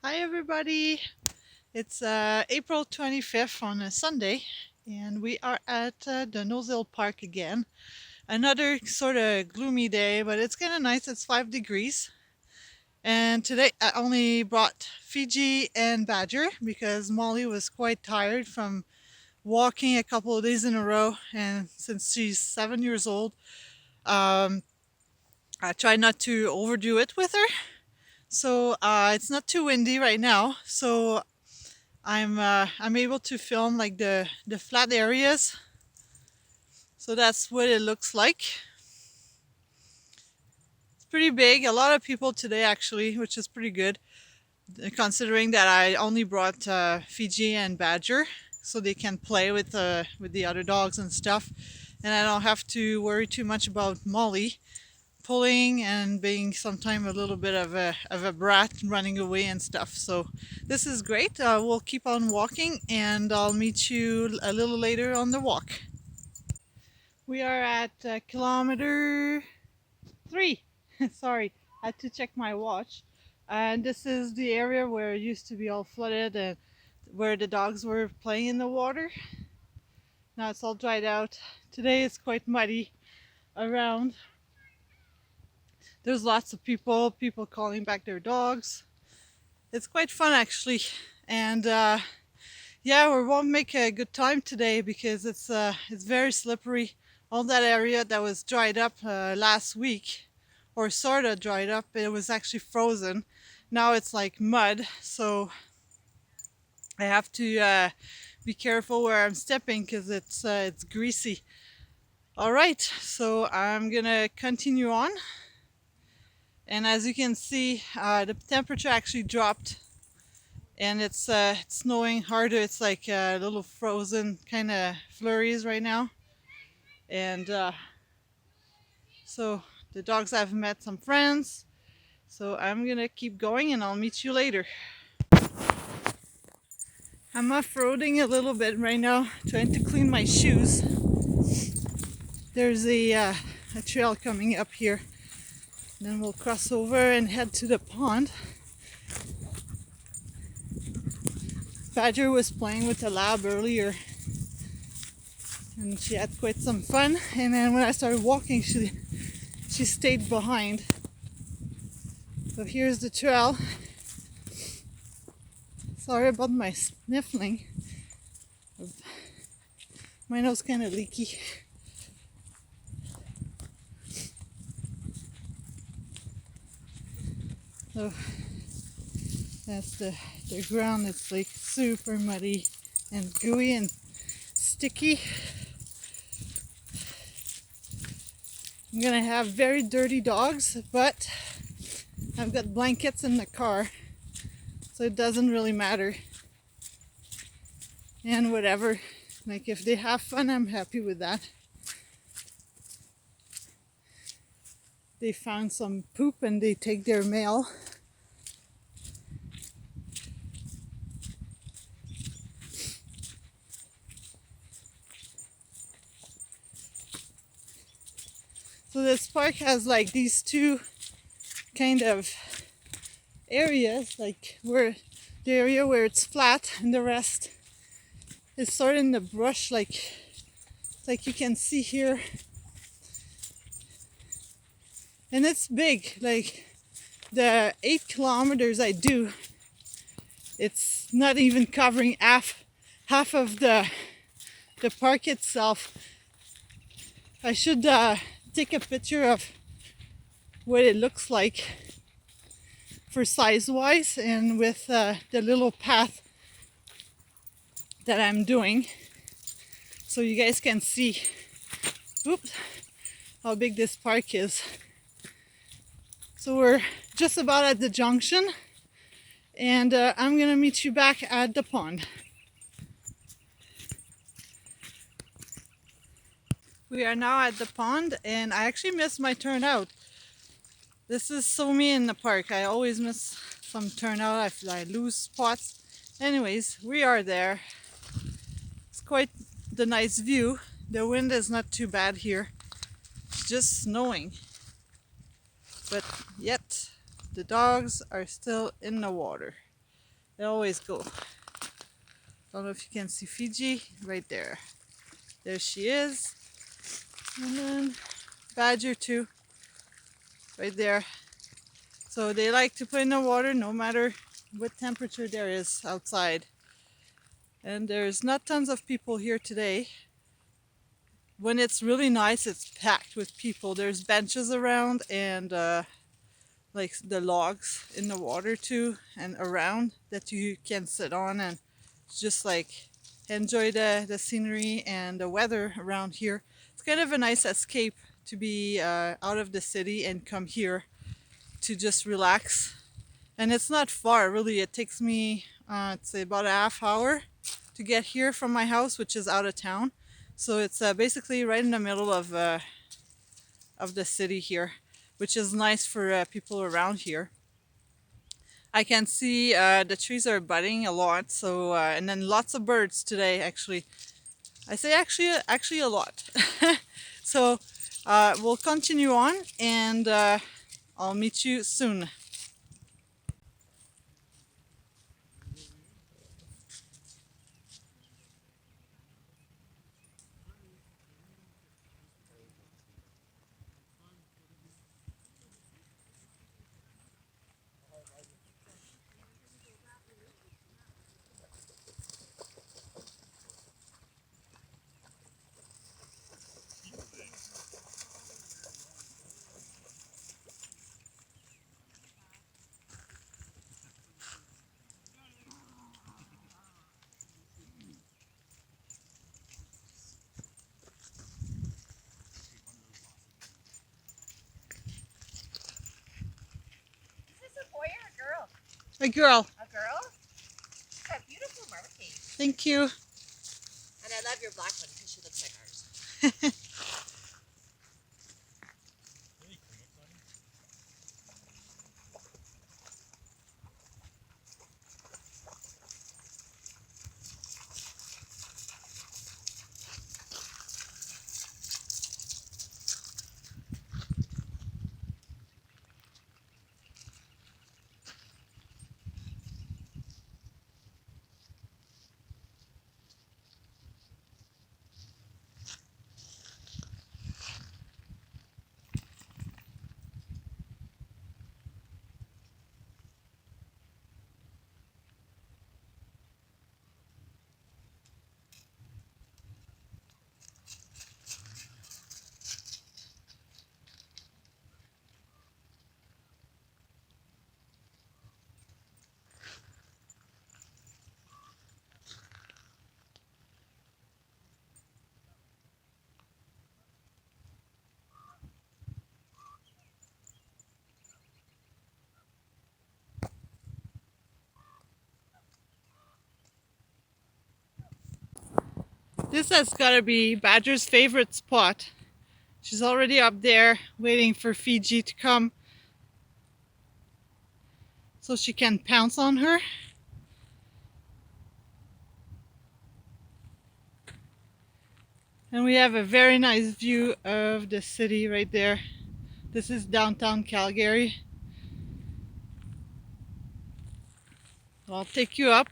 Hi everybody! It's April 25th on a Sunday, and we are at the Noshill Park again. Another sort of gloomy day, but it's kind of nice. It's 5 degrees. And today I only brought Fiji and Badger because Molly was quite tired from walking a couple of days in a row. And since she's 7 years old, um, I try not to overdo it with her. So it's not too windy right now. So I'm able to film like the flat areas, so that's what it looks like. It's pretty big. A lot of people today actually, which is pretty good, considering that I only brought Fiji and Badger, so they can play with the other dogs and stuff, and I don't have to worry too much about Molly pulling and being sometimes a little bit of a brat running away and stuff. So this is great. We'll keep on walking and I'll meet you a little later on the walk. We are at kilometer 3. Sorry, I had to check my watch. And this is the area where it used to be all flooded and where the dogs were playing in the water. Now it's all dried out. Today it's quite muddy around. There's lots of people calling back their dogs. It's quite fun actually. And yeah, we won't make a good time today because it's very slippery. All that area that was dried up last week, or sort of dried up, it was actually frozen. Now it's like mud, so I have to be careful where I'm stepping because it's greasy. All right, so I'm gonna continue on, and as you can see, the temperature actually dropped, and it's snowing harder. It's like a little frozen kind of flurries right now, and so the dogs have met some friends. So I'm gonna keep going and I'll meet you later. I'm off-roading a little bit right now, trying to clean my shoes. There's a trail coming up here. Then we'll cross over and head to the pond. Badger was playing with the lab earlier and she had quite some fun. And then when I started walking, she stayed behind. So here's the trail. Sorry about my sniffling. My nose kind of leaky. So that's the ground. It's like super muddy and gooey and sticky. I'm gonna have very dirty dogs, but I've got blankets in the car, so it doesn't really matter. And whatever, like if they have fun, I'm happy with that. They found some poop and they take their mail. So this park has like these two kind of areas, like where the area where it's flat and the rest is sort of in the brush, like you can see here. And it's big, like the 8 kilometers I do, it's not even covering half of the park itself. I should take a picture of what it looks like for size wise and with the little path that I'm doing, so you guys can see how big this park is. So we're just about at the junction, and I'm gonna meet you back at the pond. We are now at the pond, and I actually missed my turnout. This is so me in the park. I always miss some turnout. I lose spots. Anyways, we are there. It's quite the nice view. The wind is not too bad here. It's just snowing. But yet, the dogs are still in the water. They always go. Don't know if you can see Fiji right there. There she is. And then Badger too, right there. So they like to play in the water no matter what temperature there is outside. And there's not tons of people here today. When it's really nice, it's packed with people. There's benches around and like the logs in the water too and around that you can sit on and just like enjoy the scenery and the weather around here. It's kind of a nice escape to be out of the city and come here to just relax. And it's not far really. It takes me it's about a half hour to get here from my house, which is out of town. So it's basically right in the middle of the city here, which is nice for people around here. I can see the trees are budding a lot, so and then lots of birds today. Actually, I say actually a lot. So we'll continue on, and I'll meet you soon. Is this a boy or a girl? A girl. A girl? Got beautiful markings. Thank you. And I love your black one because she looks like ours. This has got to be Badger's favorite spot. She's already up there waiting for Fiji to come so she can pounce on her. And we have a very nice view of the city right there. This is downtown Calgary. I'll take you up.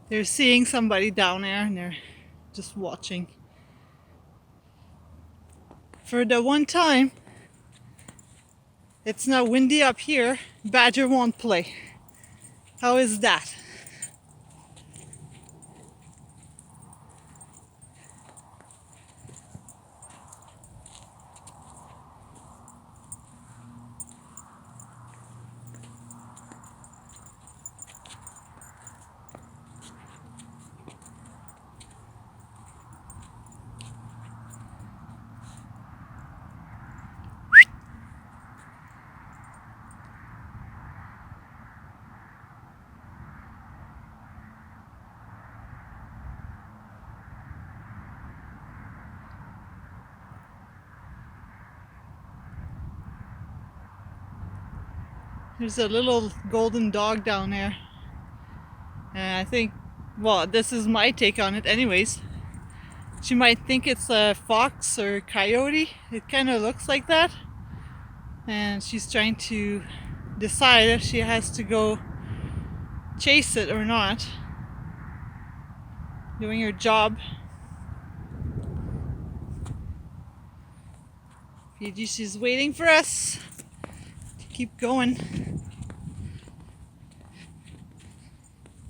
They're seeing somebody down there and they're just watching. For the one time it's not windy up here, Badger won't play. How is that? There's a little golden dog down there. And I think, well, this is my take on it anyways. She might think it's a fox or coyote. It kind of looks like that. And she's trying to decide if she has to go chase it or not. Doing her job. Fiji, she's waiting for us to keep going.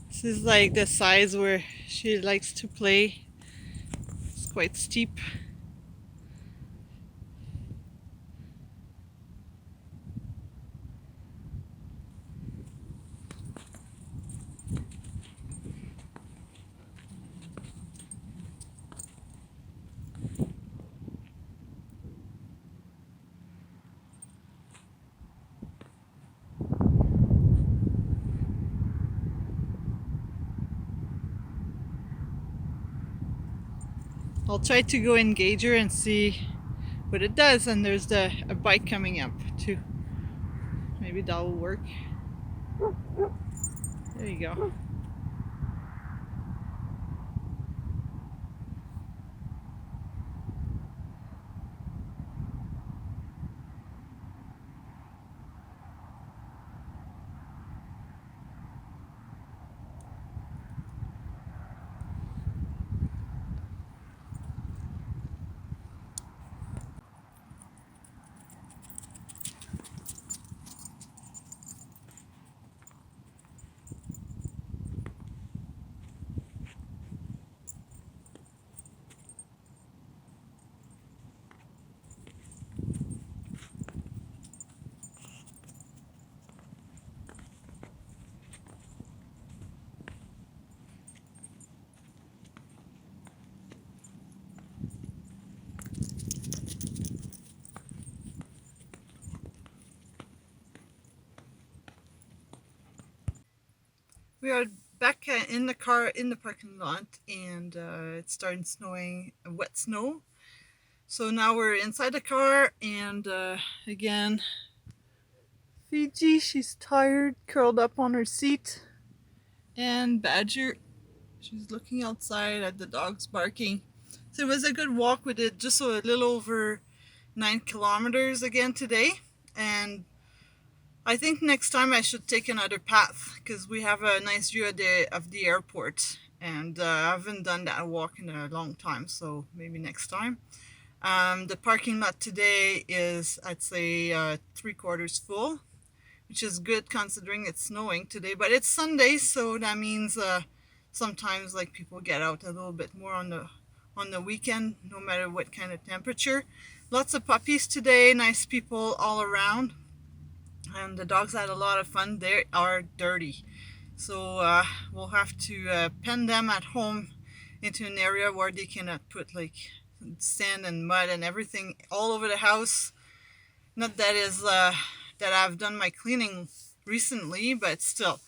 This is like the size where she likes to play. It's quite steep. I'll try to go engage her and see what it does. And there's a bike coming up too. Maybe that will work. There you go. We are back in the car in the parking lot, and it's starting snowing, wet snow. So now we're inside the car, and again, Fiji, she's tired, curled up on her seat, and Badger, she's looking outside at the dogs barking. So it was a good walk. We did just a little over 9 kilometers again today, and I think next time I should take another path because we have a nice view of the airport, and I haven't done that walk in a long time, so maybe next time. The parking lot today is, I'd say, 3/4 full, which is good considering it's snowing today. But it's Sunday, so that means sometimes like people get out a little bit more on the weekend, no matter what kind of temperature. Lots of puppies today, nice people all around. And the dogs had a lot of fun. They are dirty, so we'll have to pen them at home into an area where they cannot put like sand and mud and everything all over the house. Not that is that I've done my cleaning recently, but still,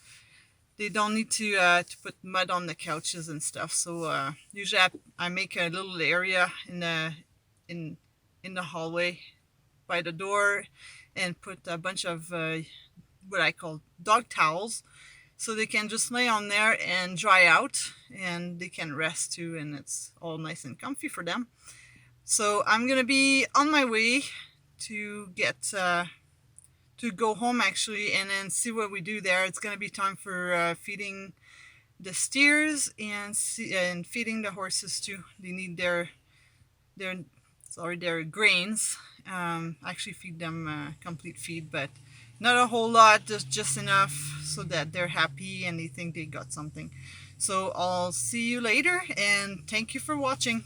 they don't need to put mud on the couches and stuff. So usually I make a little area in the hallway by the door, and put a bunch of what I call dog towels, so they can just lay on there and dry out, and they can rest too, and it's all nice and comfy for them. So I'm gonna be on my way to get to go home actually, and then see what we do there. It's gonna be time for feeding the steers and feeding the horses too. They need their their grains. Actually feed them complete feed, but not a whole lot, just enough so that they're happy and they think they got something. So I'll see you later, and thank you for watching.